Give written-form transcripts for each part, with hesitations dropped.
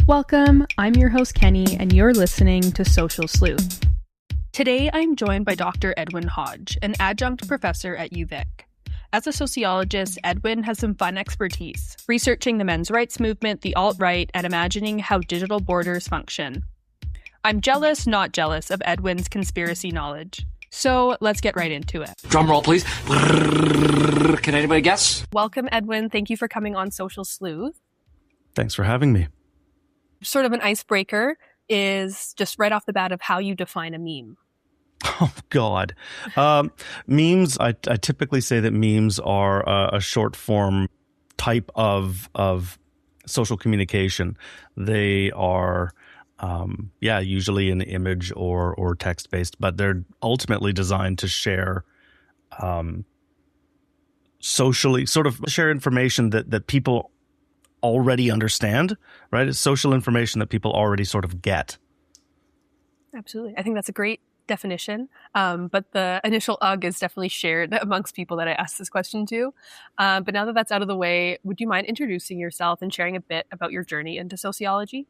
Welcome, I'm your host Kenny, and you're listening to Social Sleuth. Today I'm joined by Dr. Edwin Hodge, an adjunct professor at UVic. As a sociologist, Edwin has some fun expertise, researching the men's rights movement, the alt-right, and imagining how digital borders function. I'm jealous, not jealous, of Edwin's conspiracy knowledge. So let's get right into it. Drum roll, please. Can anybody guess? Welcome, Edwin. Thank you for coming on Social Sleuth. Thanks for having me. Sort of an icebreaker is just right off the bat of how you define a meme. Oh, God. Memes, I typically say that memes are a short form type of social communication. They are, usually an image or text-based, but they're ultimately designed to share socially, sort of share information that people already understand, right? It's social information that people already sort of get. Absolutely. I think that's a great definition. But the initial UG is definitely shared amongst people that I asked this question to. But now that that's out of the way, would you mind introducing yourself and sharing a bit about your journey into sociology?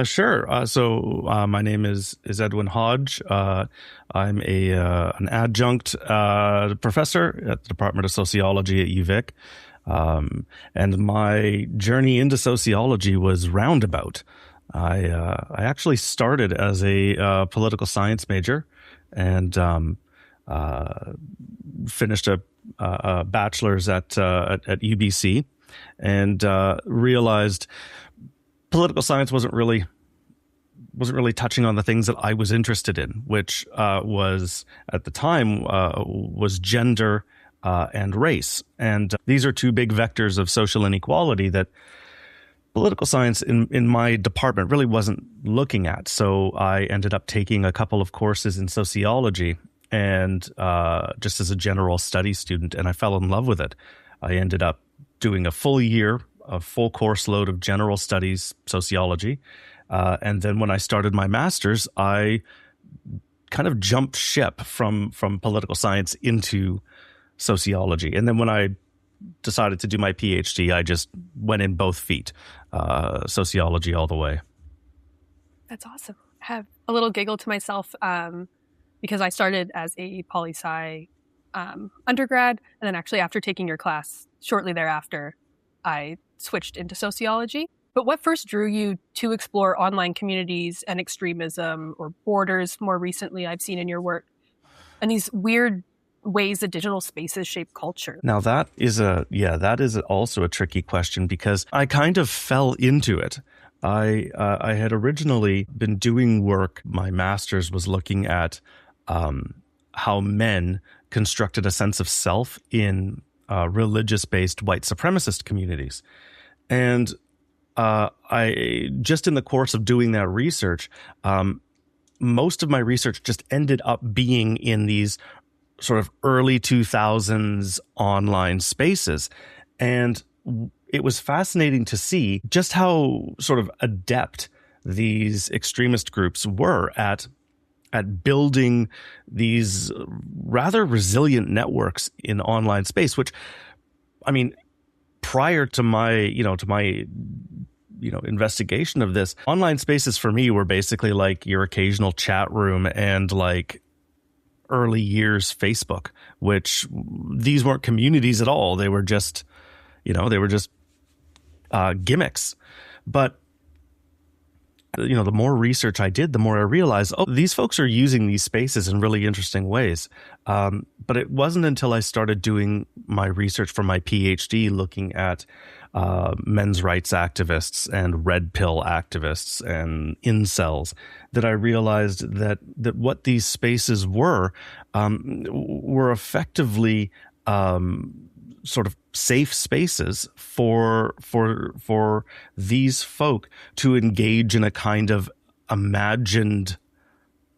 Sure. So my name is Edwin Hodge. I'm an adjunct professor at the Department of Sociology at UVic. And my journey into sociology was roundabout. I actually started as a political science major and finished a bachelor's at UBC, and realized political science wasn't really touching on the things that I was interested in, which was at the time was gender and race. And these are two big vectors of social inequality that political science in my department really wasn't looking at. So I ended up taking a couple of courses in sociology and just as a general study student, and I fell in love with it. I ended up doing a full year, a full course load of general studies sociology. And then when I started my master's, I kind of jumped ship from political science into sociology. And then when I decided to do my PhD, I just went in both feet, sociology all the way. That's awesome. I have a little giggle to myself because I started as a poli-sci undergrad, and then actually after taking your class, shortly thereafter, I switched into sociology. But what first drew you to explore online communities and extremism or borders more recently I've seen in your work, and these weird ways that digital spaces shape culture? Now that is also a tricky question because I kind of fell into it. I had originally been doing work. My master's was looking at how men constructed a sense of self in religious-based white supremacist communities. And I just in the course of doing that research, most of my research just ended up being in these sort of early 2000s online spaces. And it was fascinating to see just how sort of adept these extremist groups were at building these rather resilient networks in online space, which, I mean, prior to my investigation of this, online spaces for me were basically like your occasional chat room and like early years Facebook, which these weren't communities at all. They were just, gimmicks. But, the more research I did, the more I realized, these folks are using these spaces in really interesting ways. But it wasn't until I started doing my research for my PhD looking at men's rights activists and red pill activists and incels that I realized that what these spaces were effectively sort of safe spaces for these folk to engage in a kind of imagined,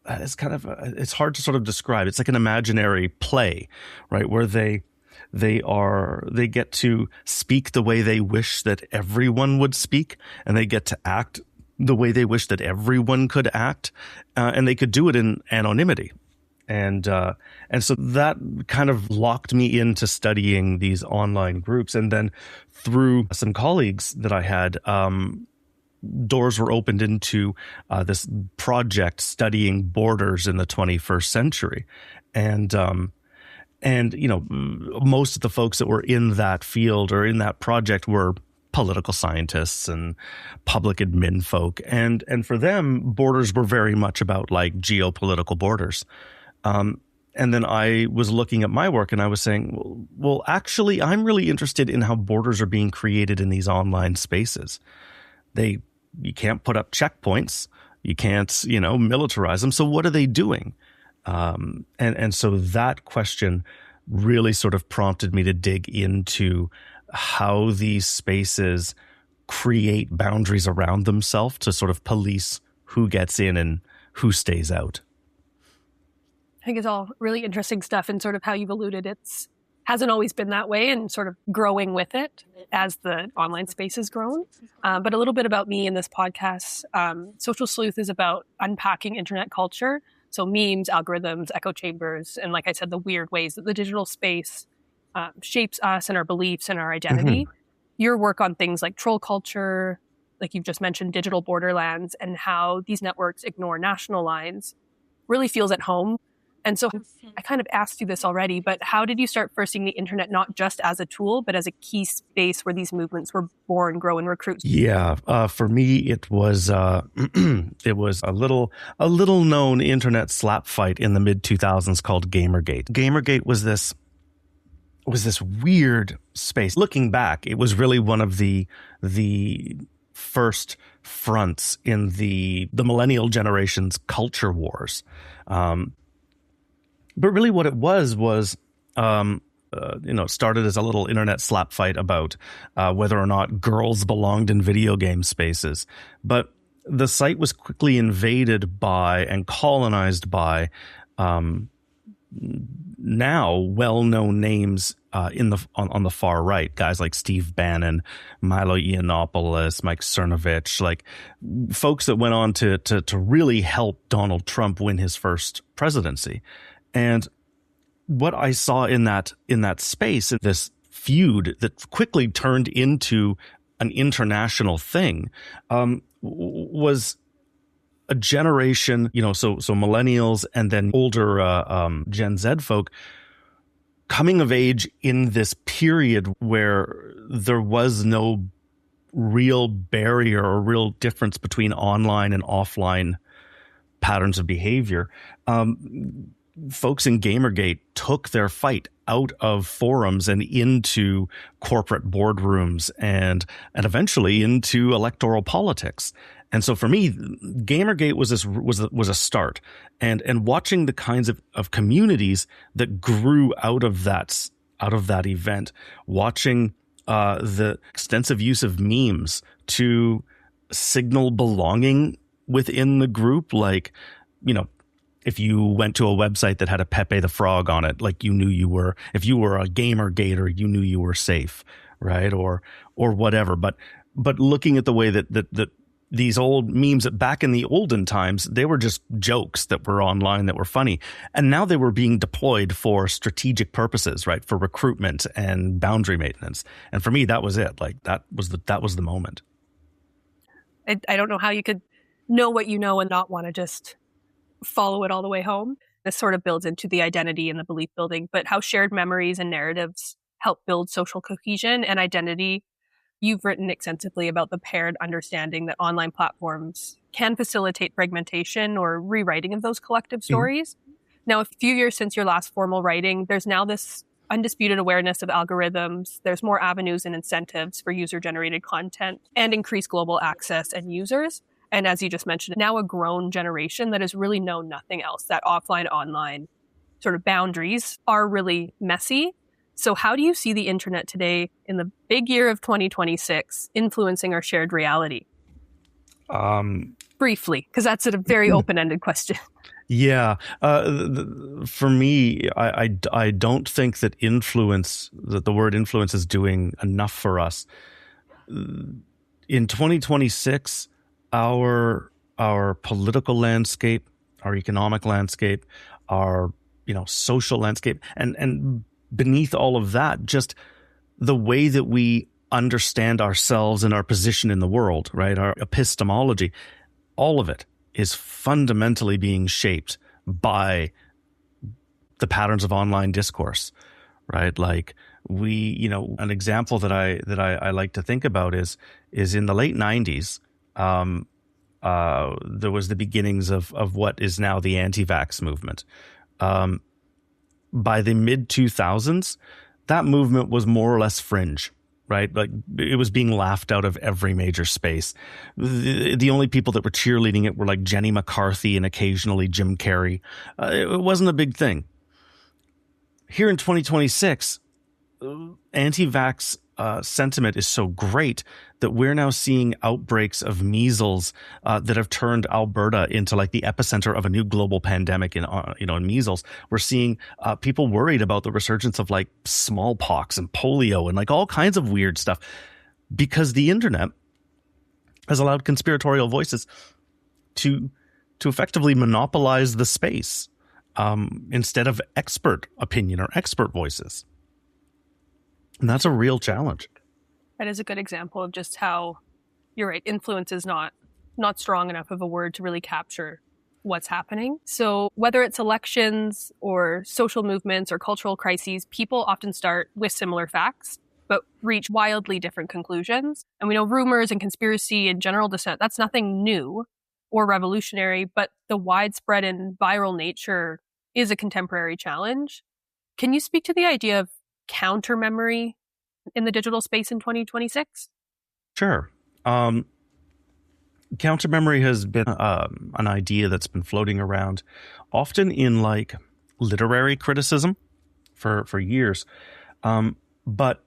it's hard to sort of describe. It's like an imaginary play, right? Where they get to speak the way they wish that everyone would speak, and they get to act the way they wish that everyone could act, and they could do it in anonymity. And so that kind of locked me into studying these online groups. And then through some colleagues that I had, doors were opened into this project studying borders in the 21st century. And most of the folks that were in that field or in that project were political scientists and public admin folk. And for them, borders were very much about like geopolitical borders. And then I was looking at my work and I was saying, well, actually, I'm really interested in how borders are being created in these online spaces. You can't put up checkpoints. You can't, militarize them. So what are they doing? And so that question really sort of prompted me to dig into how these spaces create boundaries around themselves to sort of police who gets in and who stays out. I think it's all really interesting stuff, and sort of how you've alluded, it's hasn't always been that way and sort of growing with it as the online space has grown. But a little bit about me in this podcast. Social Sleuth is about unpacking internet culture. So memes, algorithms, echo chambers, and like I said, the weird ways that the digital space shapes us and our beliefs and our identity. Mm-hmm. Your work on things like troll culture, like you've just mentioned, digital borderlands, and how these networks ignore national lines really feels at home. And so I kind of asked you this already, but how did you start first seeing the internet not just as a tool, but as a key space where these movements were born, grow, and recruit? Yeah, for me, it was it was a little known internet slap fight in the mid 2000s called Gamergate. Gamergate was this weird space. Looking back, it was really one of the first fronts in the millennial generation's culture wars. But really what it was it started as a little internet slap fight about whether or not girls belonged in video game spaces. But the site was quickly invaded by and colonized by now well-known names on the far right, guys like Steve Bannon, Milo Yiannopoulos, Mike Cernovich, like folks that went on to really help Donald Trump win his first presidency. And what I saw in that space, this feud that quickly turned into an international thing, was a generation, so millennials and then older Gen Z folk coming of age in this period where there was no real barrier or real difference between online and offline patterns of behavior. Folks in Gamergate took their fight out of forums and into corporate boardrooms and eventually into electoral politics. And so for me, Gamergate was a start, and watching the kinds of communities that grew out of that event, watching the extensive use of memes to signal belonging within the group, like, if you went to a website that had a Pepe the Frog on it, like if you were a Gamergater, you knew you were safe, right? Or whatever. But looking at the way that these old memes back in the olden times, they were just jokes that were online that were funny. And now they were being deployed for strategic purposes, right? For recruitment and boundary maintenance. And for me, that was it. Like that was the moment. I don't know how you could know what you know and not want to just follow it all the way home. This sort of builds into the identity and the belief building, but how shared memories and narratives help build social cohesion and identity. You've written extensively about the paired understanding that online platforms can facilitate fragmentation or rewriting of those collective stories. Mm-hmm. Now, a few years since your last formal writing, there's now this undisputed awareness of algorithms. There's more avenues and incentives for user-generated content and increased global access and users. And as you just mentioned, now a grown generation that has really known nothing else, that offline, online sort of boundaries are really messy. So how do you see the internet today in the big year of 2026 influencing our shared reality? Briefly, because that's a very open-ended question. Yeah. For me, I don't think that the word influence is doing enough for us. In 2026, our political landscape, our economic landscape, our social landscape, and beneath all of that, just the way that we understand ourselves and our position in the world, right? Our epistemology, all of it is fundamentally being shaped by the patterns of online discourse, right? Like an example that I like to think about is in the late 90s, there was the beginnings of what is now the anti-vax movement. By the mid 2000s, that movement was more or less fringe, right? Like it was being laughed out of every major space. The only people that were cheerleading it were like Jenny McCarthy and occasionally Jim Carrey. It wasn't a big thing. Here in 2026, anti-vax sentiment is so great that we're now seeing outbreaks of measles that have turned Alberta into like the epicenter of a new global pandemic in measles. We're seeing people worried about the resurgence of like smallpox and polio and like all kinds of weird stuff because the internet has allowed conspiratorial voices to effectively monopolize the space instead of expert opinion or expert voices. And that's a real challenge. That is a good example of just how, you're right, influence is not strong enough of a word to really capture what's happening. So whether it's elections or social movements or cultural crises, people often start with similar facts, but reach wildly different conclusions. And we know rumors and conspiracy and general dissent, that's nothing new or revolutionary, but the widespread and viral nature is a contemporary challenge. Can you speak to the idea of counter memory in the digital space in 2026? Sure. Counter memory has been an idea that's been floating around, often in like literary criticism for years. But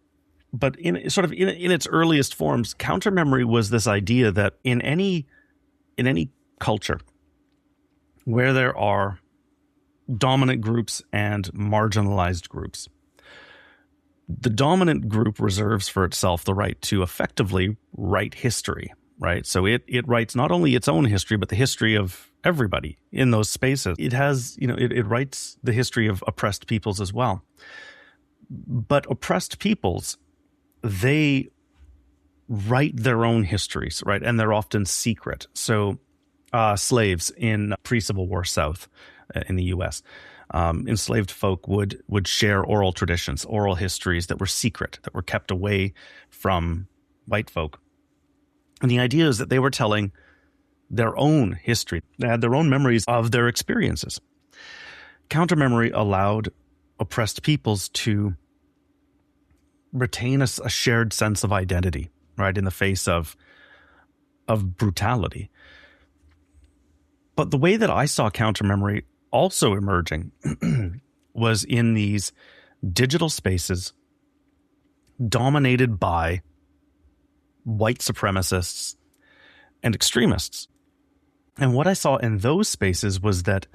in its earliest forms, counter memory was this idea that in any culture where there are dominant groups and marginalized groups, the dominant group reserves for itself the right to effectively write history, right? So it writes not only its own history, but the history of everybody in those spaces. It has, it writes the history of oppressed peoples as well. But oppressed peoples, they write their own histories, right? And they're often secret. So slaves in pre-Civil War South in the U.S., enslaved folk would share oral traditions, oral histories that were secret, that were kept away from white folk. And the idea is that they were telling their own history. They had their own memories of their experiences. Counter-memory allowed oppressed peoples to retain a shared sense of identity, right, in the face of brutality. But the way that I saw counter-memory also emerging was in these digital spaces dominated by white supremacists and extremists. And what I saw in those spaces was that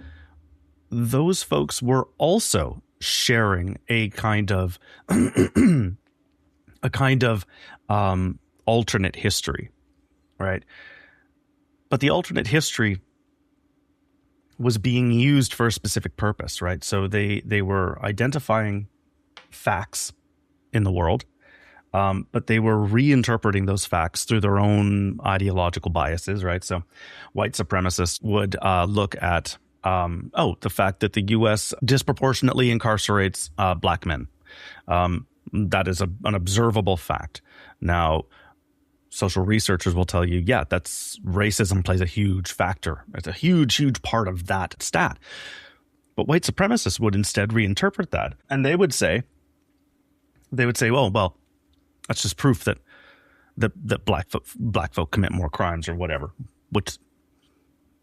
those folks were also sharing a kind of alternate history, right? But the alternate history was being used for a specific purpose, right? So they were identifying facts in the world, but they were reinterpreting those facts through their own ideological biases, right? So white supremacists would look at, the fact that the U.S. disproportionately incarcerates black men. That is an observable fact. Now, social researchers will tell you, yeah, that's racism plays a huge factor. It's a huge, huge part of that stat. But white supremacists would instead reinterpret that. And they would say, well, that's just proof that black folk commit more crimes or whatever. Which,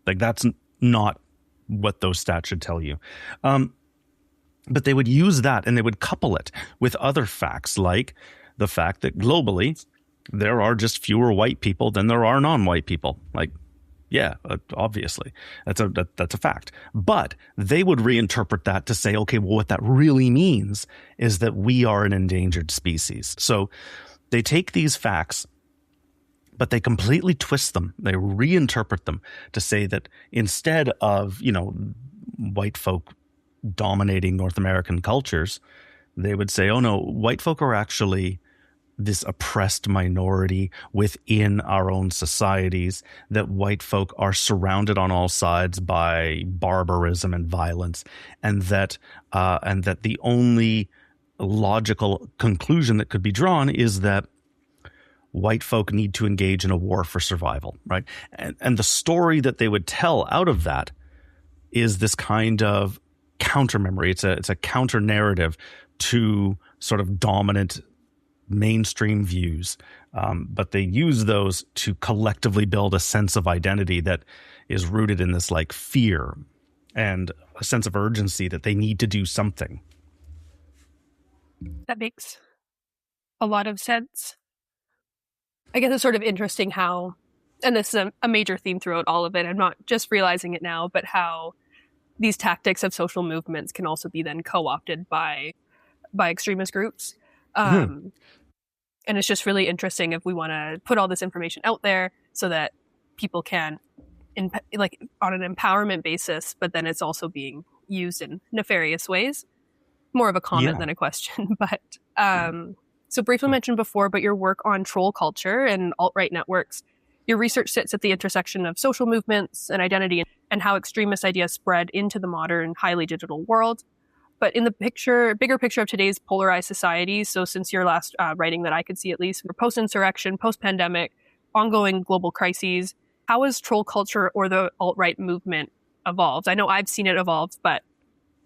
like, that's not what those stats should tell you. But they would use that and they would couple it with other facts, like the fact that globally there are just fewer white people than there are non-white people. Like, yeah, obviously, that's a fact. But they would reinterpret that to say, okay, well, what that really means is that we are an endangered species. So they take these facts, but they completely twist them. They reinterpret them to say that instead of, white folk dominating North American cultures, they would say, oh no, white folk are actually this oppressed minority within our own societies, that white folk are surrounded on all sides by barbarism and violence, and that the only logical conclusion that could be drawn is that white folk need to engage in a war for survival, right? And the story that they would tell out of that is this kind of counter memory. It's a counter narrative to sort of dominant mainstream views, but they use those to collectively build a sense of identity that is rooted in this like fear and a sense of urgency that they need to do something. That makes a lot of sense. I guess it's sort of interesting how, and this is a major theme throughout all of it, I'm not just realizing it now, but how these tactics of social movements can also be then co-opted by extremist groups. And it's just really interesting if we want to put all this information out there so that people can, like on an empowerment basis, but then it's also being used in nefarious ways. More of a comment than a question. But so briefly mentioned before, but your work on troll culture and alt-right networks, your research sits at the intersection of social movements and identity and how extremist ideas spread into the modern, highly digital world. But in the bigger picture of today's polarized society, so since your last writing that I could see at least, post-insurrection, post-pandemic, ongoing global crises, how has troll culture or the alt-right movement evolved? I know I've seen it evolve, but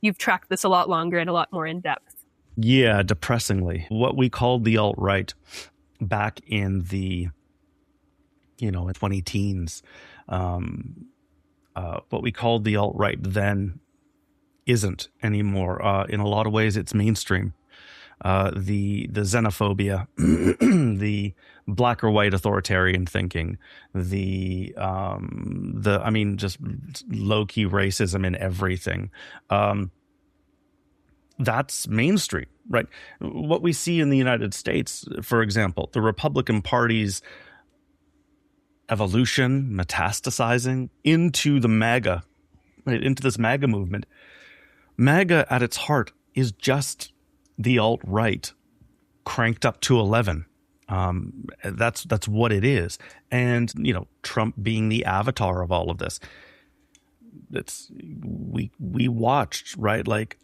you've tracked this a lot longer and a lot more in depth. Yeah, depressingly. What we called the alt-right back in the, in 20-teens, what we called the alt-right then isn't anymore. In a lot of ways, it's mainstream. The xenophobia, the black or white authoritarian thinking, just low key racism in everything. That's mainstream, right? What we see in the United States, for example, the Republican Party's evolution, metastasizing into the MAGA, right, into this MAGA movement. MAGA at its heart is just the alt-right cranked up to 11. That's what it is. And, Trump being the avatar of all of this. We watched, right? Like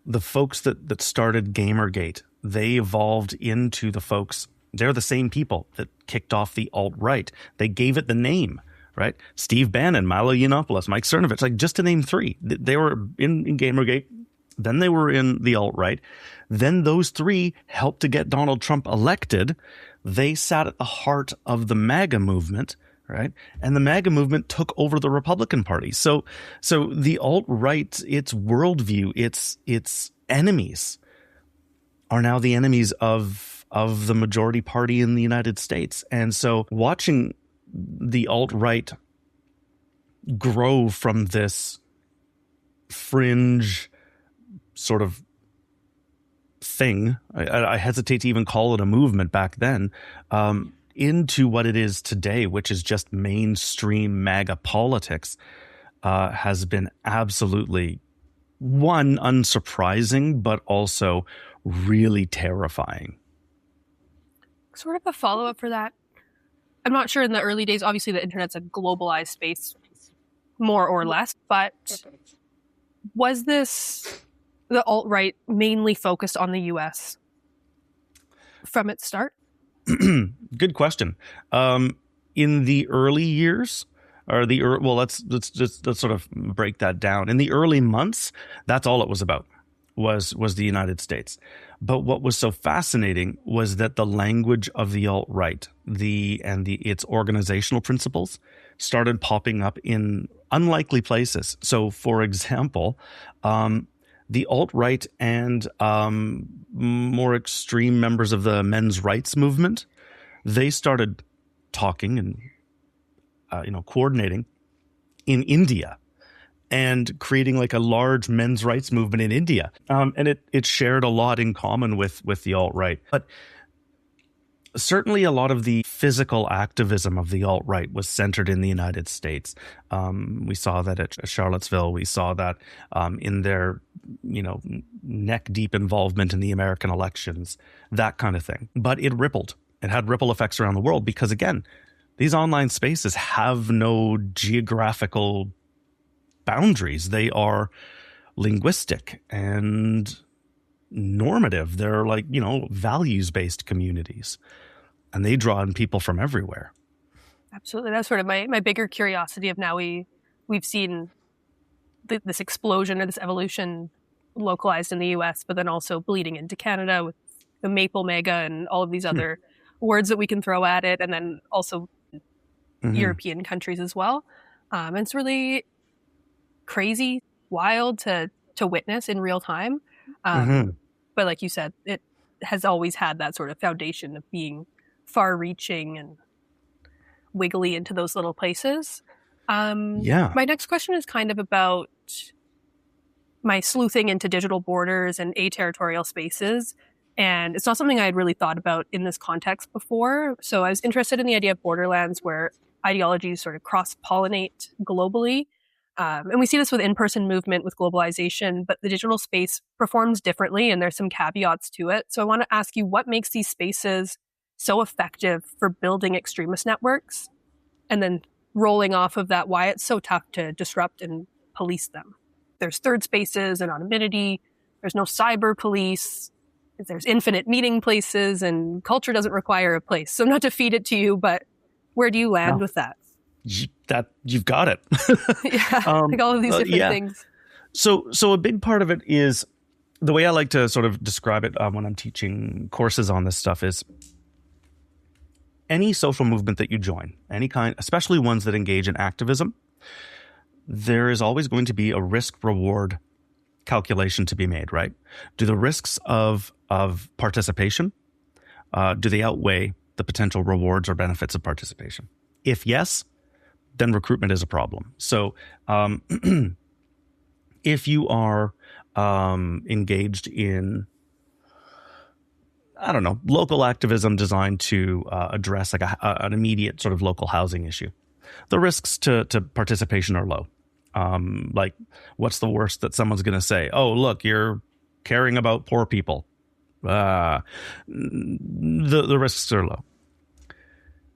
the folks that started Gamergate, they evolved into the folks. They're the same people that kicked off the alt-right. They gave it the name. Right? Steve Bannon, Milo Yiannopoulos, Mike Cernovich, like just to name three. They were in Gamergate, then they were in the alt-right. Then those three helped to get Donald Trump elected. They sat at the heart of the MAGA movement, right? And the MAGA movement took over the Republican Party. So the alt-right, its worldview, its enemies are now the enemies of the majority party in the United States. And so watching the alt-right grow from this fringe sort of thing, I hesitate to even call it a movement back then, into what it is today, which is just mainstream MAGA politics, has been absolutely, one, unsurprising, but also really terrifying. Sort of a follow-up for that. I'm not sure in the early days, obviously the internet's a globalized space, more or less, but was this the alt-right mainly focused on the US from its start? Good question. In the early years, or let's sort of break that down. In the early months, that's all it was about, was the United States. But what was so fascinating was that the language of the alt-right, its organizational principles started popping up in unlikely places. So, for example, the alt-right and more extreme members of the men's rights movement, they started talking and coordinating in India and creating like a large men's rights movement in India. And it shared a lot in common with the alt-right. But certainly a lot of the physical activism of the alt-right was centered in the United States. We saw that at Charlottesville. We saw that in their, neck-deep involvement in the American elections, that kind of thing. But it rippled. It had ripple effects around the world because, again, these online spaces have no geographical boundaries. They are linguistic and normative. They're like, values-based communities. And they draw in people from everywhere. Absolutely. That's sort of my bigger curiosity of now we've seen this explosion or this evolution localized in the US, but then also bleeding into Canada with the Maple Mega and all of these other words that we can throw at it. And then also European countries as well. And it's really crazy, wild to witness in real time. But like you said, it has always had that sort of foundation of being far-reaching and wiggly into those little places. My next question is kind of about my sleuthing into digital borders and aterritorial spaces. And it's not something I had really thought about in this context before. So I was interested in the idea of borderlands where ideologies sort of cross-pollinate globally. And we see this with in-person movement, with globalization, but the digital space performs differently and there's some caveats to it. So I want to ask you, what makes these spaces so effective for building extremist networks? And then rolling off of that, why it's so tough to disrupt and police them. There's third spaces, anonymity, there's no cyber police, there's infinite meeting places, and culture doesn't require a place. So not to feed it to you, but where do you land with that? You've got it. Like all of these different things. So a big part of it is the way I like to sort of describe it when I'm teaching courses on this stuff is any social movement that you join, any kind, especially ones that engage in activism, there is always going to be a risk-reward calculation to be made, right? Do the risks of participation, do they outweigh the potential rewards or benefits of participation? If yes, then recruitment is a problem. So if you are engaged in, local activism designed to address like an immediate sort of local housing issue, the risks to participation are low. Like, what's the worst that someone's going to say? Oh, look, you're caring about poor people. The risks are low.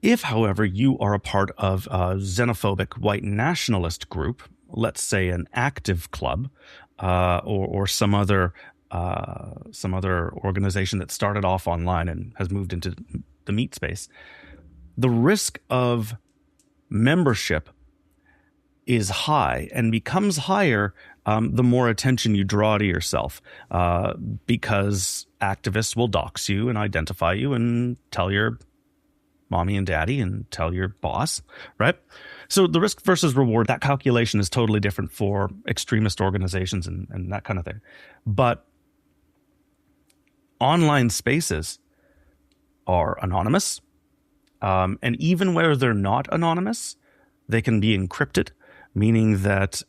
If, however, you are a part of a xenophobic white nationalist group, let's say an active club, or some other organization that started off online and has moved into the meat space, the risk of membership is high and becomes higher the more attention you draw to yourself, because activists will dox you and identify you and tell your mommy and daddy and tell your boss, right? So the risk versus reward, that calculation is totally different for extremist organizations and that kind of thing. But online spaces are anonymous. And even where they're not anonymous, they can be encrypted, meaning that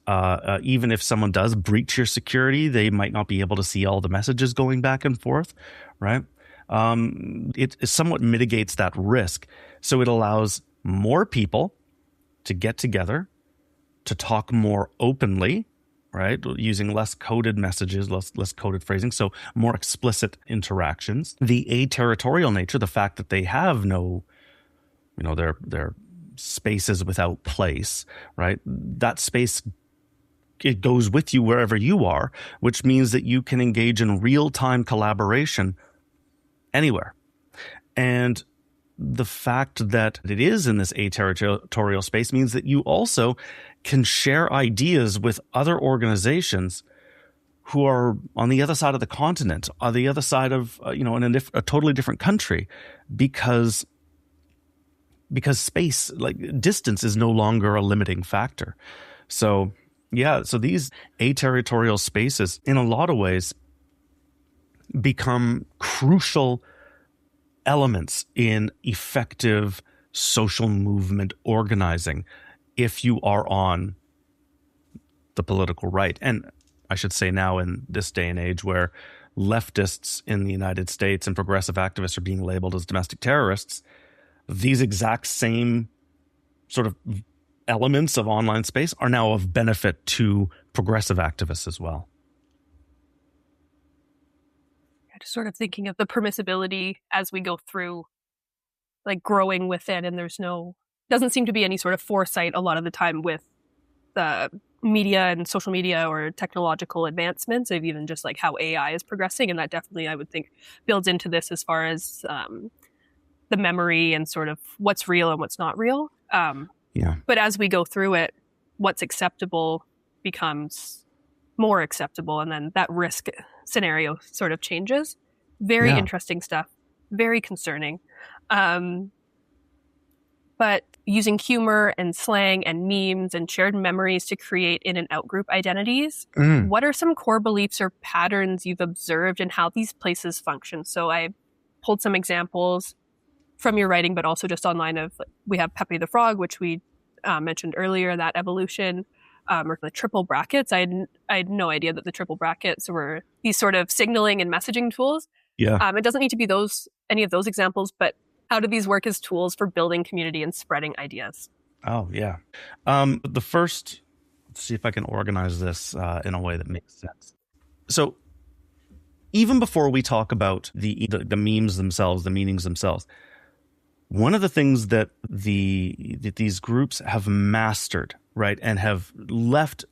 even if someone does breach your security, they might not be able to see all the messages going back and forth, right? It somewhat mitigates that risk. So it allows more people to get together, to talk more openly, right? Using less coded messages, less coded phrasing, so more explicit interactions. The aterritorial nature, the fact that they have no, they're spaces without place, right? That space, it goes with you wherever you are, which means that you can engage in real-time collaboration anywhere. And the fact that it is in this aterritorial space means that you also can share ideas with other organizations who are on the other side of the continent, on the other side of, in a totally different country, because space, like distance, is no longer a limiting factor. So these aterritorial spaces, in a lot of ways, become crucial elements in effective social movement organizing if you are on the political right. And I should say now, in this day and age where leftists in the United States and progressive activists are being labeled as domestic terrorists, these exact same sort of elements of online space are now of benefit to progressive activists as well. Just sort of thinking of the permissibility as we go through, like growing within, and doesn't seem to be any sort of foresight a lot of the time with the media and social media or technological advancements of even just like how AI is progressing. And that definitely, I would think, builds into this as far as the memory and sort of what's real and what's not real. But as we go through it, what's acceptable becomes more acceptable. And then that risk scenario sort of changes. Very interesting stuff. Very concerning. But using humor and slang and memes and shared memories to create in and out group identities, what are some core beliefs or patterns you've observed and how these places function? So I pulled some examples from your writing, but also just online we have Pepe the Frog, which we mentioned earlier, that evolution, or the triple brackets. I had no idea that the triple brackets were these sort of signaling and messaging tools. Yeah. It doesn't need to be any of those examples, but how do these work as tools for building community and spreading ideas? Oh, yeah. The first, let's see if I can organize this in a way that makes sense. So even before we talk about the memes themselves, the meanings themselves, one of the things that these groups have mastered, right, and have left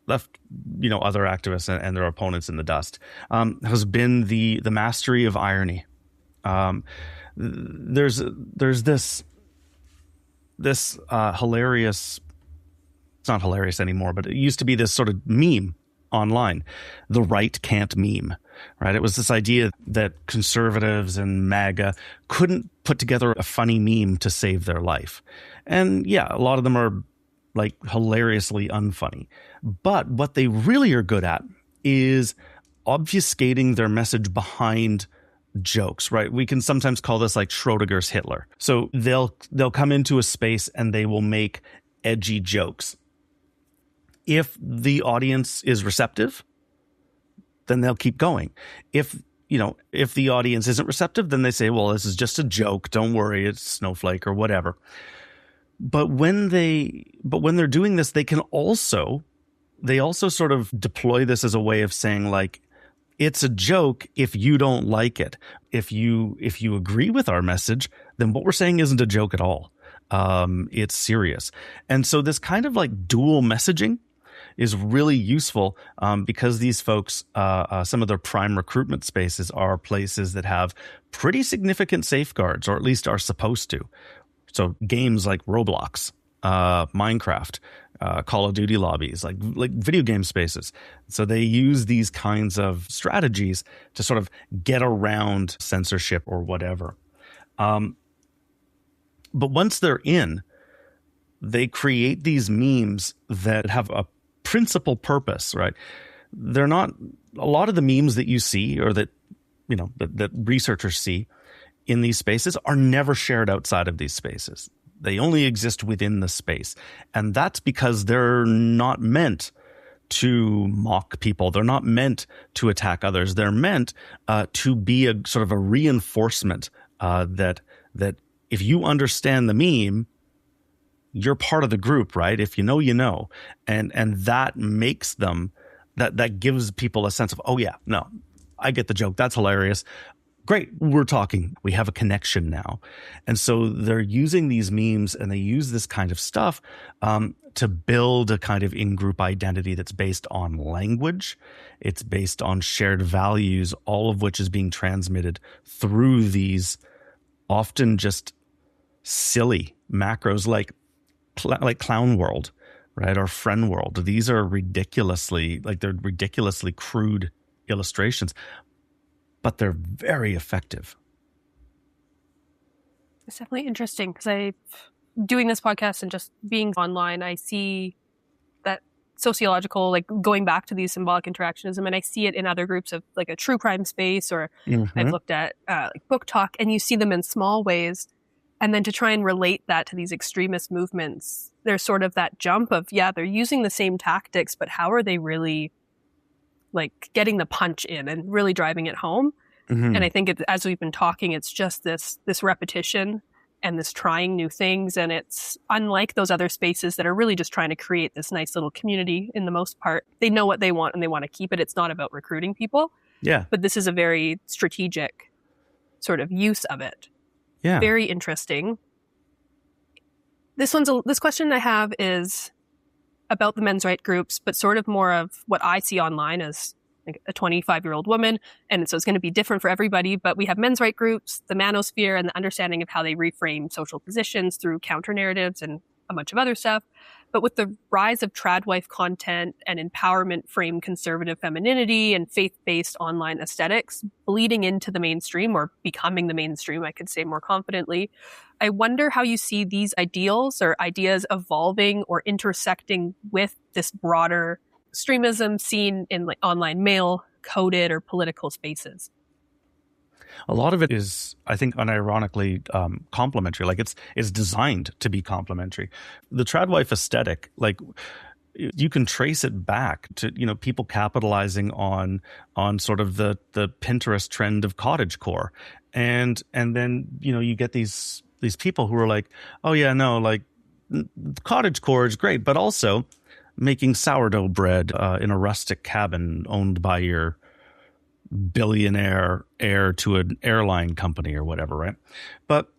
other activists and their opponents in the dust, has been the mastery of irony. There's this hilarious, it's not hilarious anymore, but it used to be this sort of meme online, the right can't meme, right? It was this idea that conservatives and MAGA couldn't put together a funny meme to save their life. And yeah, a lot of them are like hilariously unfunny. But what they really are good at is obfuscating their message behind jokes, right? We can sometimes call this like Schrodinger's Hitler. So they'll come into a space and they will make edgy jokes. If the audience is receptive, then they'll keep going. If the audience isn't receptive, then they say, well, this is just a joke. Don't worry, it's Snowflake or whatever. But when they're doing this, they also sort of deploy this as a way of saying, like, it's a joke if you don't like it. If you agree with our message, then what we're saying isn't a joke at all. It's serious. And so this kind of like dual messaging is really useful because these folks, some of their prime recruitment spaces are places that have pretty significant safeguards, or at least are supposed to. So games like Roblox, Minecraft, Call of Duty lobbies, like video game spaces. So they use these kinds of strategies to sort of get around censorship or whatever. But once they're in, they create these memes that have a principal purpose, right? They're not, a lot of the memes that you see or that researchers see in these spaces are never shared outside of these spaces. They only exist within the space. And that's because they're not meant to mock people. They're not meant to attack others. They're meant to be a sort of a reinforcement that if you understand the meme, you're part of the group, right? If you know, you know. And that makes them, that gives people a sense of, oh yeah, no, I get the joke. That's hilarious. Great, we're talking. We have a connection now. And so they're using these memes and they use this kind of stuff to build a kind of in-group identity that's based on language. It's based on shared values, all of which is being transmitted through these often just silly macros like Clown World, right? Or Friend World. These are ridiculously crude illustrations, but they're very effective. It's definitely interesting because doing this podcast and just being online, I see that sociological, like going back to these symbolic interactionism, and I see it in other groups of like a true crime space, or I've looked at like book talk, and you see them in small ways. And then to try and relate that to these extremist movements, there's sort of that jump of, yeah, they're using the same tactics, but how are they really like getting the punch in and really driving it home. Mm-hmm. And I think as we've been talking, it's just this repetition and this trying new things. And it's unlike those other spaces that are really just trying to create this nice little community in the most part. They know what they want and they want to keep it. It's not about recruiting people. Yeah. But this is a very strategic sort of use of it. Yeah. Very interesting. This question I have is about the men's right groups, but sort of more of what I see online as like a 25-year-old woman. And so it's going to be different for everybody, but we have men's right groups, the manosphere, and the understanding of how they reframe social positions through counter narratives and a bunch of other stuff. But with the rise of Tradwife content and empowerment frame conservative femininity and faith-based online aesthetics bleeding into the mainstream, or becoming the mainstream, I could say more confidently, I wonder how you see these ideals or ideas evolving or intersecting with this broader extremism seen in like online male-coded or political spaces. A lot of it is, I think, unironically complementary. Like it's designed to be complementary. The Tradwife aesthetic, like you can trace it back to, people capitalizing on sort of the Pinterest trend of cottagecore, and then you get these people who are like, oh yeah, no, like cottagecore is great, but also making sourdough bread in a rustic cabin owned by your billionaire heir to an airline company or whatever, right? But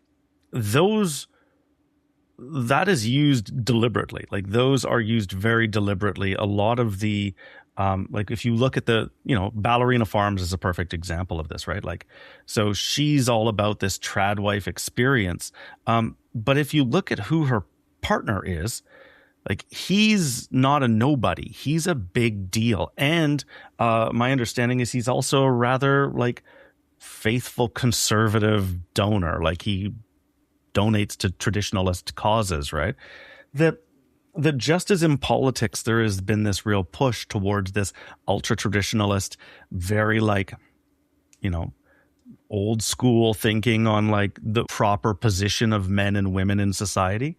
that is used deliberately. Like those are used very deliberately. A lot of the like if you look at the Ballerina Farms is a perfect example of this, right? Like, so she's all about this Tradwife experience, but if you look at who her partner is, like he's not a nobody. He's a big deal. And my understanding is he's also a rather like faithful conservative donor. Like he donates to traditionalist causes, right? That just as in politics, there has been this real push towards this ultra traditionalist, very like, old school thinking on like the proper position of men and women in society.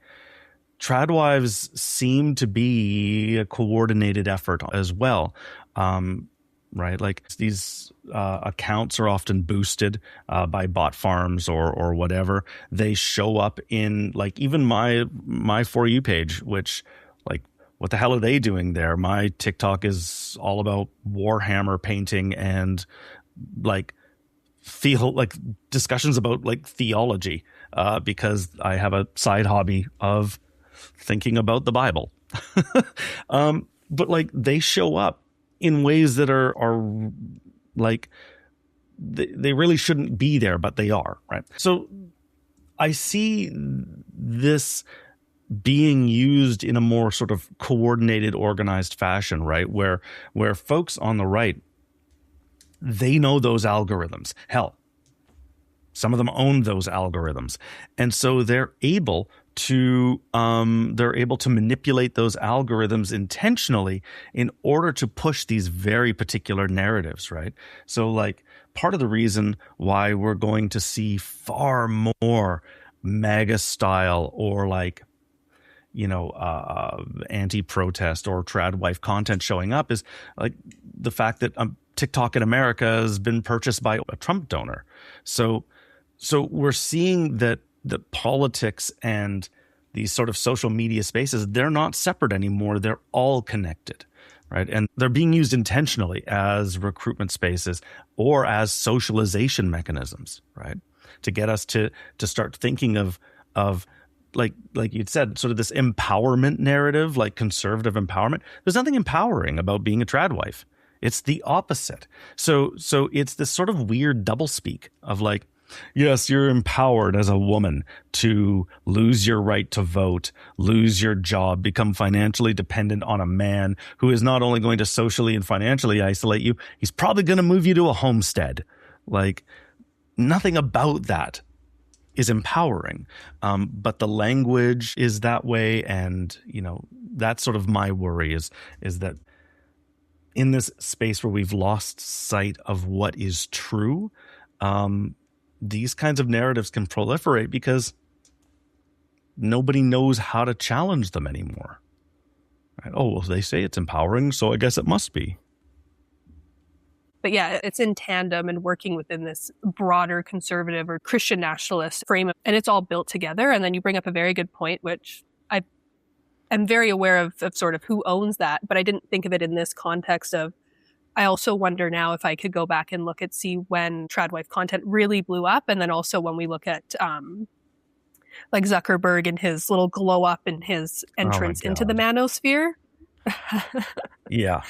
Tradwives seem to be a coordinated effort as well, right? Like these accounts are often boosted by bot farms or whatever. They show up in like even my For You page, which like what the hell are they doing there? My TikTok is all about Warhammer painting and like discussions about like theology because I have a side hobby of thinking about the Bible. But like they show up in ways that are like they really shouldn't be there, but they are, right? So I see this being used in a more sort of coordinated, organized fashion, right? Where folks on the right, they know those algorithms. Hell, some of them own those algorithms. And so they're able to manipulate those algorithms intentionally in order to push these very particular narratives, right? So like part of the reason why we're going to see far more MAGA style or like, anti-protest or Tradwife content showing up is like the fact that TikTok in America has been purchased by a Trump donor. So we're seeing that politics and these sort of social media spaces, they're not separate anymore. They're all connected, right? And they're being used intentionally as recruitment spaces or as socialization mechanisms, right? To get us to start thinking of like you'd said, sort of this empowerment narrative, like conservative empowerment. There's nothing empowering about being a Tradwife. It's the opposite. So it's this sort of weird doublespeak of like, yes, you're empowered as a woman to lose your right to vote, lose your job, become financially dependent on a man who is not only going to socially and financially isolate you, he's probably going to move you to a homestead. Like nothing about that is empowering. But the language is that way. And, that's sort of my worry is that in this space where we've lost sight of what is true, these kinds of narratives can proliferate because nobody knows how to challenge them anymore. Right? Oh, well, they say it's empowering, so I guess it must be. But yeah, it's in tandem and working within this broader conservative or Christian nationalist frame, and it's all built together. And then you bring up a very good point, which I am very aware of sort of who owns that, but I didn't think of it in this context of, I also wonder now if I could go back and look at, see when Tradwife content really blew up. And then also when we look at like Zuckerberg and his little glow up and his entrance into the manosphere. Yeah.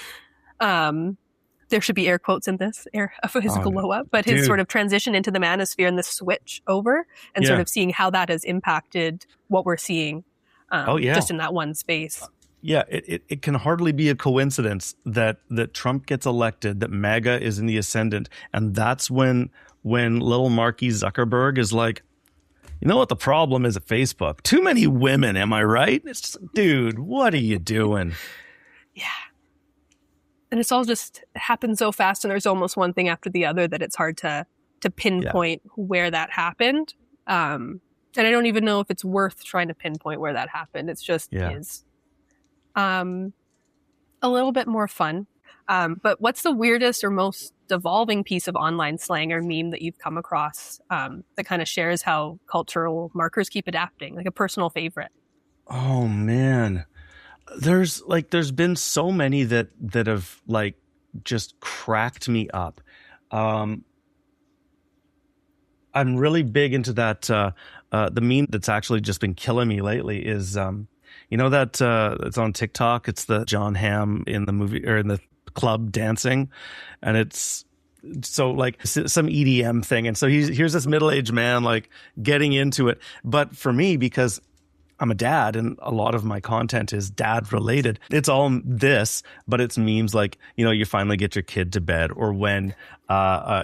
There should be air quotes in this, of his glow up, but his sort of transition into the manosphere and the switch over and sort of seeing how that has impacted what we're seeing just in that one space. Yeah, it can hardly be a coincidence that Trump gets elected, that MAGA is in the ascendant, and that's when little Marky Zuckerberg is like, you know what the problem is at Facebook? Too many women, am I right? It's just, dude, what are you doing? Yeah. And it's all just happened so fast, and there's almost one thing after the other that it's hard to pinpoint where that happened. And I don't even know if it's worth trying to pinpoint where that happened. It's just is. A little bit more fun. But what's the weirdest or most evolving piece of online slang or meme that you've come across that kind of shares how cultural markers keep adapting, like a personal favorite? Oh, man. There's been so many that have like just cracked me up. I'm really big into that. The meme that's actually just been killing me lately is, you know, that it's on TikTok. It's the John Hamm in the movie or in the club dancing, and it's so like some EDM thing. And so here's this middle-aged man like getting into it. But for me, because I'm a dad and a lot of my content is dad related, it's all this, but it's memes like, you know, you finally get your kid to bed, or when,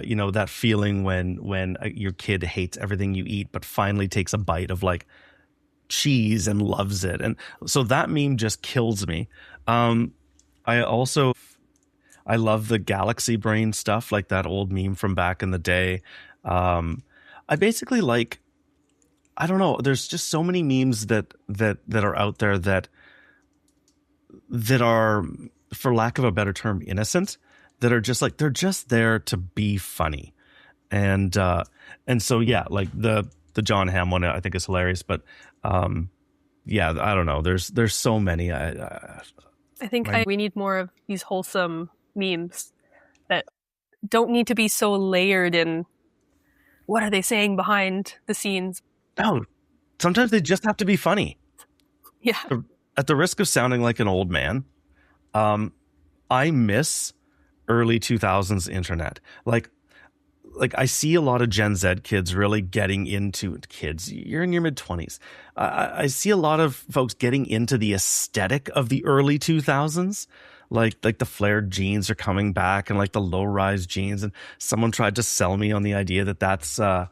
you know, that feeling when your kid hates everything you eat, but finally takes a bite of like cheese and loves it. And so that meme just kills me. I love the galaxy brain stuff, like that old meme from back in the day. I basically like, I don't know. There's just so many memes that are out there that are, for lack of a better term, innocent. That are just like, they're just there to be funny, and so yeah, like the John Hamm one I think is hilarious. But yeah, I don't know. There's so many. I think we need more of these wholesome memes that don't need to be so layered in what are they saying behind the scenes. No, sometimes they just have to be funny. Yeah. At the risk of sounding like an old man, I miss early 2000s internet. Like I see a lot of Gen Z kids really getting into kids. You're in your mid-20s. I see a lot of folks getting into the aesthetic of the early 2000s. Like the flared jeans are coming back, and like the low-rise jeans. And someone tried to sell me on the idea that that's indie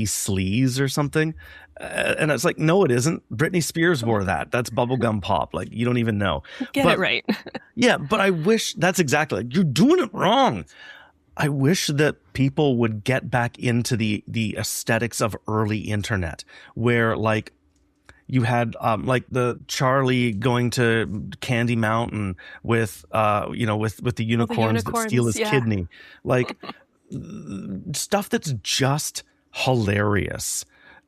sleaze or something, and it's like, no, it isn't. Britney Spears wore that. That's bubblegum pop. Like, you don't even know. Get it right. Yeah, but I wish that's exactly like, you're doing it wrong. I wish that people would get back into the aesthetics of early internet, where like you had like the Charlie going to Candy Mountain with you know, with the unicorns that steal his kidney, like stuff that's just hilarious.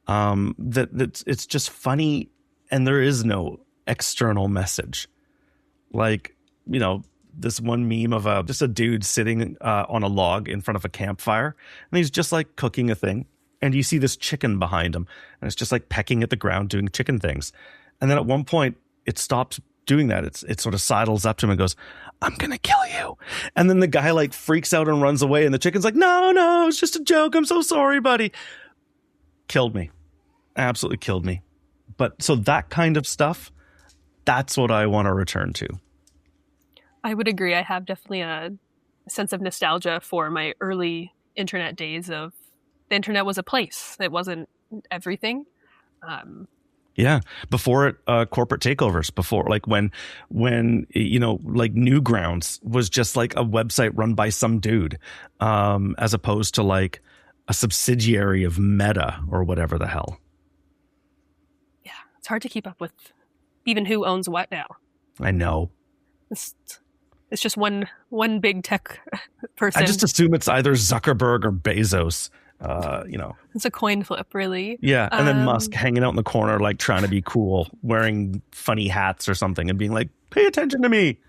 That it's just funny, and there is no external message. Like, you know, this one meme of just a dude sitting on a log in front of a campfire, and he's just like cooking a thing, and you see this chicken behind him, and it's just like pecking at the ground doing chicken things. And then at one point it stops doing that. It sort of sidles up to him and goes, "I'm gonna kill you." And then the guy like freaks out and runs away, and the chicken's like, no, it's just a joke, I'm so sorry, buddy. Killed me. Absolutely killed me. But so that kind of stuff, that's what I want to return to. I would agree. I have definitely a sense of nostalgia for my early internet days of the internet was a place. It wasn't everything. Yeah, before corporate takeovers, before like when you know, like Newgrounds was just like a website run by some dude, as opposed to like a subsidiary of Meta or whatever the hell. Yeah, it's hard to keep up with even who owns what now. I know. It's just one big tech person. I just assume it's either Zuckerberg or Bezos. It's a coin flip, really. Yeah, and then Musk hanging out in the corner, like trying to be cool, wearing funny hats or something, and being like, "Pay attention to me."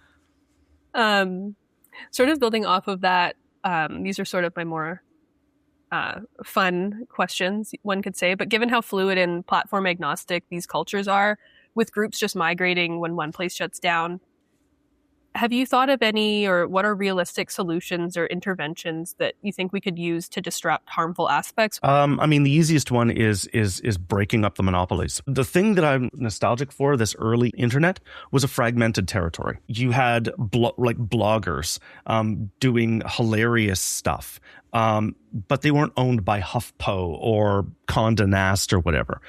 Sort of building off of that, these are sort of my more fun questions, one could say. But given how fluid and platform agnostic these cultures are, with groups just migrating when one place shuts down, have you thought of any, or what are realistic solutions or interventions that you think we could use to disrupt harmful aspects? The easiest one is breaking up the monopolies. The thing that I'm nostalgic for, this early internet, was a fragmented territory. You had bloggers doing hilarious stuff, but they weren't owned by HuffPo or Condé Nast or whatever.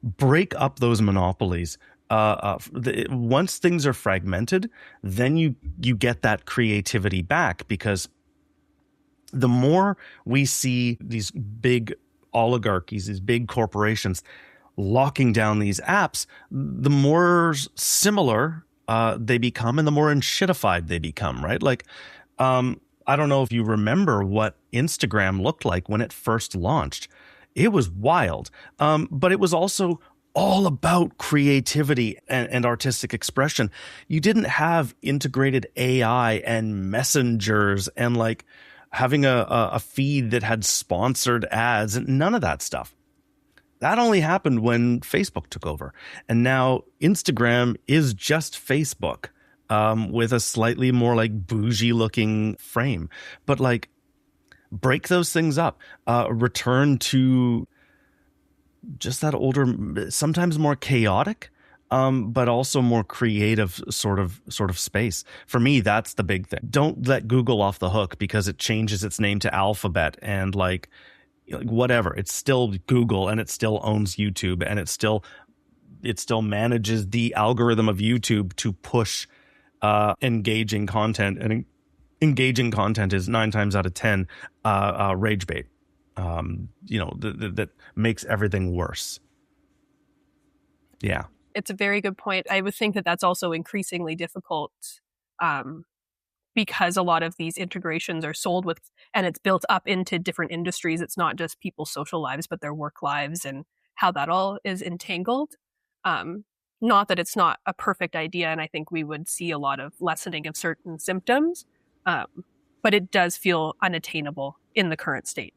Break up those monopolies. Once things are fragmented, then you get that creativity back, because the more we see these big oligarchies, these big corporations locking down these apps, the more similar they become and the more enshittified they become, right? Like, I don't know if you remember what Instagram looked like when it first launched. It was wild, but it was also all about creativity and artistic expression. You didn't have integrated AI and messengers and like having a feed that had sponsored ads and none of that stuff. That only happened when Facebook took over. And now Instagram is just Facebook with a slightly more like bougie looking frame. But like, break those things up, return to just that older, sometimes more chaotic, but also more creative sort of space. For me, that's the big thing. Don't let Google off the hook because it changes its name to Alphabet and like whatever. It's still Google and it still owns YouTube and it still manages the algorithm of YouTube to push engaging content, and engaging content is 9 times out of 10 rage bait. That makes everything worse. Yeah. It's a very good point. I would think that that's also increasingly difficult because a lot of these integrations are sold with, and it's built up into different industries. It's not just people's social lives, but their work lives and how that all is entangled. Not that it's not a perfect idea, and I think we would see a lot of lessening of certain symptoms, but it does feel unattainable in the current state.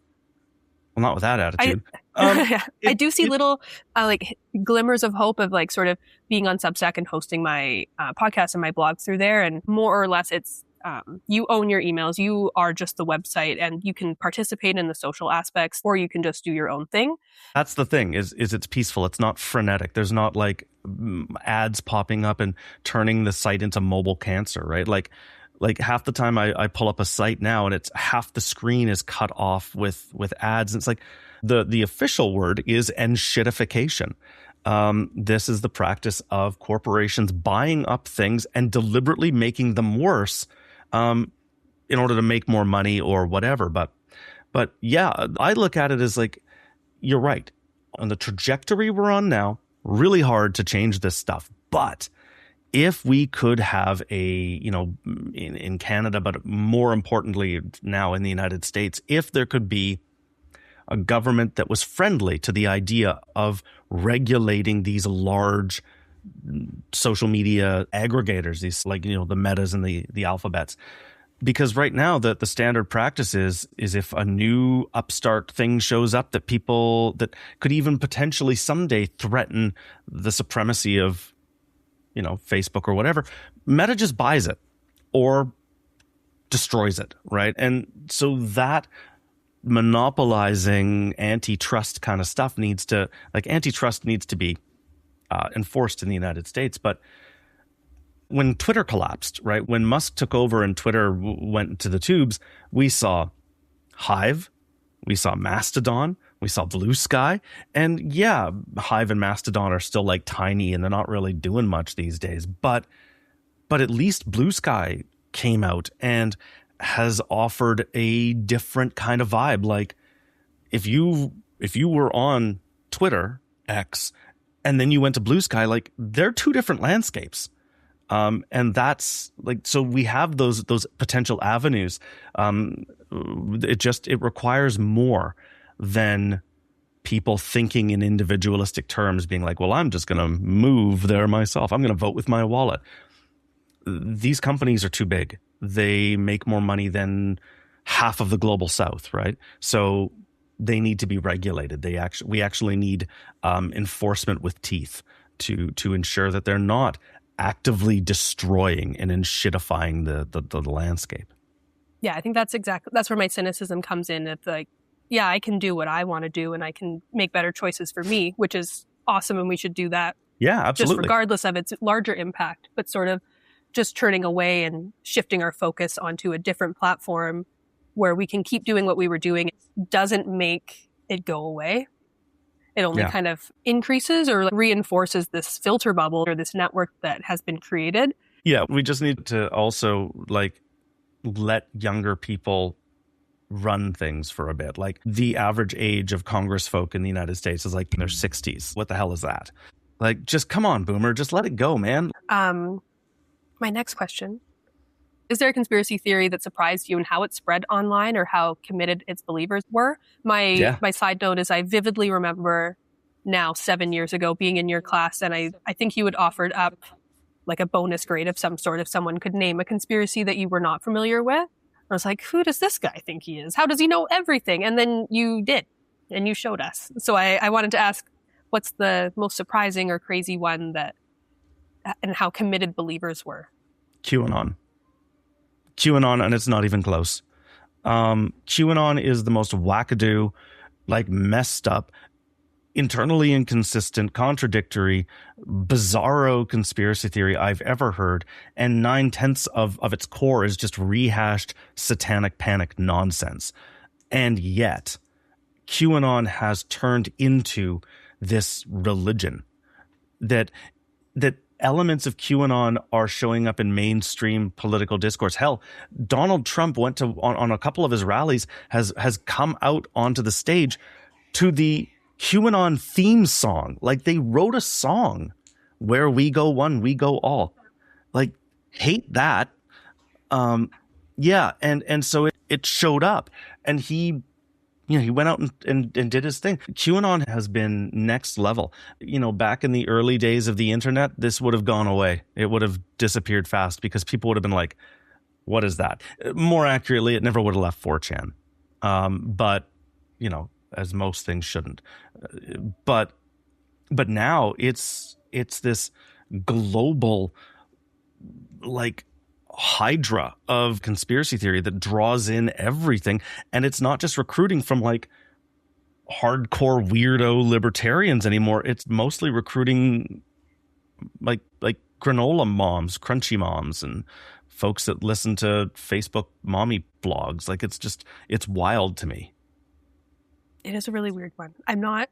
Well, not with that attitude. I do see little like glimmers of hope of like sort of being on Substack and hosting my podcast and my blog through there. And more or less it's you own your emails. You are just the website and you can participate in the social aspects, or you can just do your own thing. That's the thing is it's peaceful. It's not frenetic. There's not like ads popping up and turning the site into mobile cancer, right? Like half the time I pull up a site now and it's half the screen is cut off with ads. And it's like the official word is enshittification. This is the practice of corporations buying up things and deliberately making them worse in order to make more money or whatever. But yeah, I look at it as like, you're right. On the trajectory we're on now, really hard to change this stuff. But if we could have in Canada, but more importantly now in the United States, if there could be a government that was friendly to the idea of regulating these large social media aggregators, these like, the Metas and the Alphabets. Because right now the standard practice is if a new upstart thing shows up that could even potentially someday threaten the supremacy of Facebook or whatever, Meta just buys it or destroys it, right? And so that monopolizing antitrust kind of stuff antitrust needs to be enforced in the United States. But when Twitter collapsed, right, when Musk took over and Twitter went to the tubes, we saw Hive, we saw Mastodon, we saw Blue Sky, and yeah, Hive and Mastodon are still like tiny and they're not really doing much these days. But at least Blue Sky came out and has offered a different kind of vibe. Like if you were on Twitter, X, and then you went to Blue Sky, like they're two different landscapes. And that's like, so we have those potential avenues. It requires more than people thinking in individualistic terms, being like, well, I'm just going to move there myself. I'm going to vote with my wallet. These companies are too big. They make more money than half of the global south, right? So they need to be regulated. We actually need enforcement with teeth to ensure that they're not actively destroying and enshittifying the landscape. Yeah, I think that's where my cynicism comes in. It's like, yeah, I can do what I want to do and I can make better choices for me, which is awesome, and we should do that. Yeah, absolutely. Just regardless of its larger impact, but sort of just turning away and shifting our focus onto a different platform where we can keep doing what we were doing doesn't make it go away. It only kind of increases or reinforces this filter bubble or this network that has been created. Yeah, we just need to also like let younger people run things for a bit. Like the average age of Congress folk in the United States is like in their 60s. What the hell is that? Like, just come on, boomer, just let it go, man. My next question. Is there a conspiracy theory that surprised you in how it spread online or how committed its believers were? My side note is I vividly remember now 7 years ago being in your class, and I think you had offered up like a bonus grade of some sort if someone could name a conspiracy that you were not familiar with. I was like, who does this guy think he is? How does he know everything? And then you did, and you showed us. So I wanted to ask, what's the most surprising or crazy one and how committed believers were? QAnon, and it's not even close. QAnon is the most wackadoo, like messed up, internally inconsistent, contradictory, bizarro conspiracy theory I've ever heard. And 9/10 of its core is just rehashed satanic panic nonsense. And yet QAnon has turned into this religion that elements of QAnon are showing up in mainstream political discourse. Hell, Donald Trump went on a couple of his rallies, has come out onto the stage to the QAnon theme song. Like, they wrote a song, where we go one, we go all. Like, hate that. And so it showed up, and he went out and did his thing. QAnon has been next level. Back in the early days of the internet, this would have gone away. It would have disappeared fast because people would have been like, what is that? More accurately, it never would have left 4chan. But, as most things shouldn't. But now it's this global, like, hydra of conspiracy theory that draws in everything. And it's not just recruiting from like hardcore weirdo libertarians anymore. It's mostly recruiting like granola moms, crunchy moms, and folks that listen to Facebook mommy blogs. Like, it's wild to me. It is a really weird one. I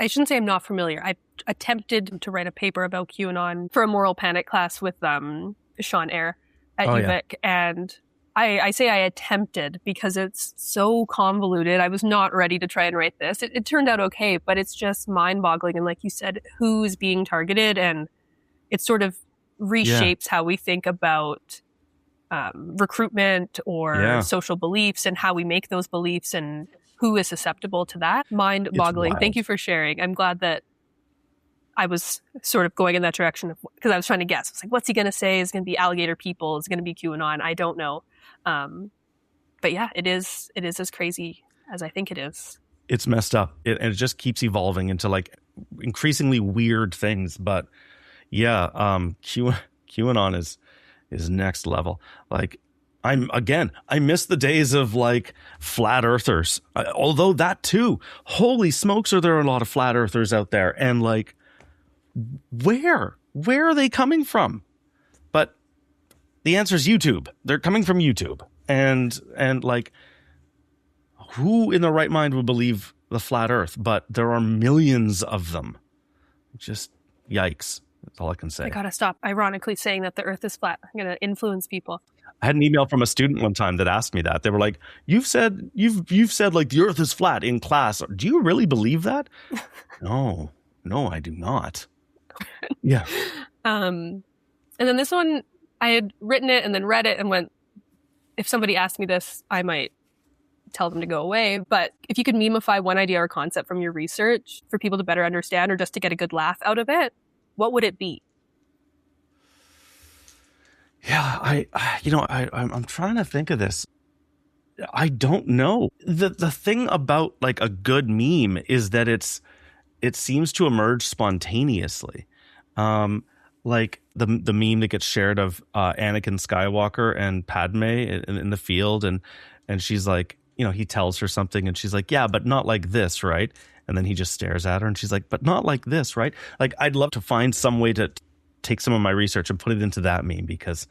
shouldn't say I'm not familiar. I attempted to write a paper about QAnon for a moral panic class with Sean Eyre at UVic, and I say I attempted because it's so convoluted. I was not ready to try and write this. It turned out okay, but it's just mind-boggling. And like you said, who's being targeted, and it sort of reshapes how we think about recruitment or social beliefs and how we make those beliefs and who is susceptible to that. Mind-boggling. Thank you for sharing. I'm glad that I was sort of going in that direction because I was trying to guess. I was like, what's he going to say? Is it going to be alligator people? Is it going to be QAnon? I don't know. But yeah, it is as crazy as I think it is. It's messed up. And it just keeps evolving into like increasingly weird things. But yeah, QAnon is next level. Like, I miss the days of like flat earthers, although that too, holy smokes, are there a lot of flat earthers out there? And like, where are they coming from? But the answer is YouTube. They're coming from YouTube. And like, who in their right mind would believe the flat earth? But there are millions of them. Just yikes. That's all I can say. I gotta stop ironically saying that the earth is flat. I'm gonna influence people. I had an email from a student one time that asked me that. They were like, you've said like the earth is flat in class. Do you really believe that? No, I do not. Yeah. And And then this one, I had written it and then read it and went, if somebody asked me this, I might tell them to go away. But if you could memify one idea or concept from your research for people to better understand or just to get a good laugh out of it, what would it be? Yeah, I'm trying to think of this. I don't know. The thing about like a good meme is that it seems to emerge spontaneously. Like the meme that gets shared of Anakin Skywalker and Padme in the field, and she's like, he tells her something and she's like, yeah, but not like this, right? And then he just stares at her and she's like, but not like this, right? Like, I'd love to find some way to take some of my research and put it into that meme, because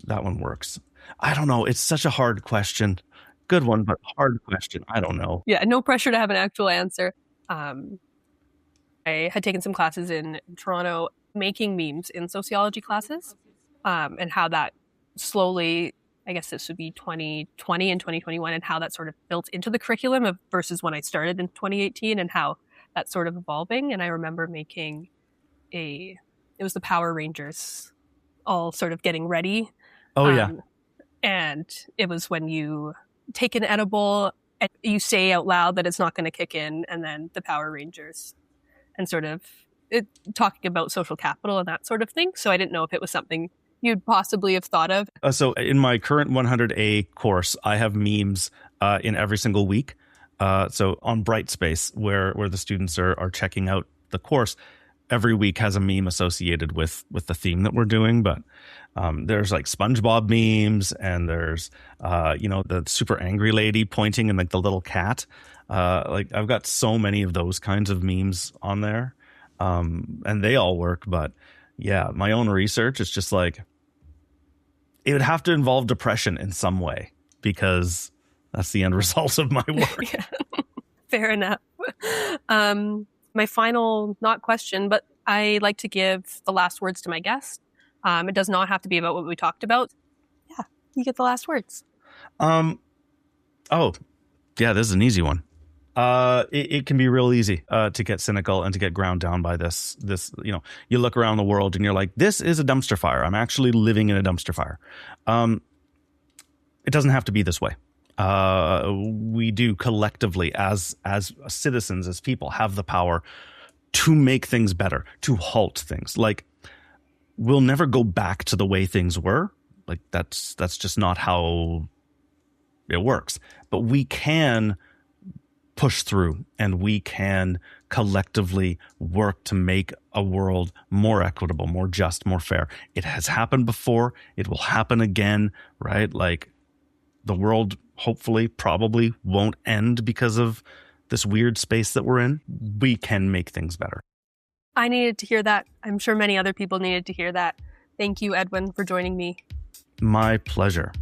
that one works. I don't know. It's such a hard question. Good one, but hard question. I don't know. Yeah, no pressure to have an actual answer. I had taken some classes in Toronto making memes in sociology classes, and how that slowly, I guess this would be 2020 and 2021, and how that sort of built into the curriculum versus when I started in 2018, and how that's sort of evolving. And I remember making it was the Power Rangers all sort of getting ready. Oh, yeah. And it was when you take an edible and you say out loud that it's not going to kick in, and then the Power Rangers, and sort of talking about social capital and that sort of thing. So I didn't know if it was something you'd possibly have thought of. So in my current 100A course, I have memes in every single week. So on Brightspace, where the students are checking out the course, every week has a meme associated with the theme that we're doing. But there's like SpongeBob memes, and there's the super angry lady pointing and like the little cat. Like I've got so many of those kinds of memes on there, and they all work. But yeah, my own research is just like, it would have to involve depression in some way, because that's the end result of my work. Yeah. Fair enough. My final, not question, but I like to give the last words to my guest. It does not have to be about what we talked about. Yeah, you get the last words. Oh, yeah, this is an easy one. It can be real easy to get cynical and to get ground down by this. You look around the world and you're like, this is a dumpster fire. I'm actually living in a dumpster fire. It doesn't have to be this way. We do collectively as citizens, as people, have the power to make things better, to halt things. Like, we'll never go back to the way things were. Like, that's just not how it works. But we can push through, and we can collectively work to make a world more equitable, more just, more fair. It has happened before. It will happen again, right? Like, the world hopefully probably won't end because of this weird space that we're in. We can make things better. I needed to hear that. I'm sure many other people needed to hear that. Thank you, Edwin, for joining me. My pleasure.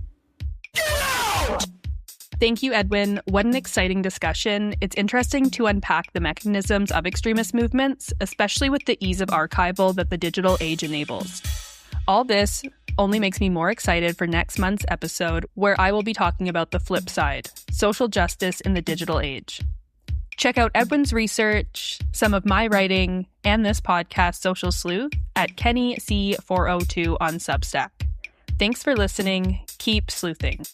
Thank you, Edwin. What an exciting discussion. It's interesting to unpack the mechanisms of extremist movements, especially with the ease of archival that the digital age enables. All this only makes me more excited for next month's episode, where I will be talking about the flip side, social justice in the digital age. Check out Edwin's research, some of my writing, and this podcast, Social Sleuth, at KennyC402 on Substack. Thanks for listening. Keep sleuthing.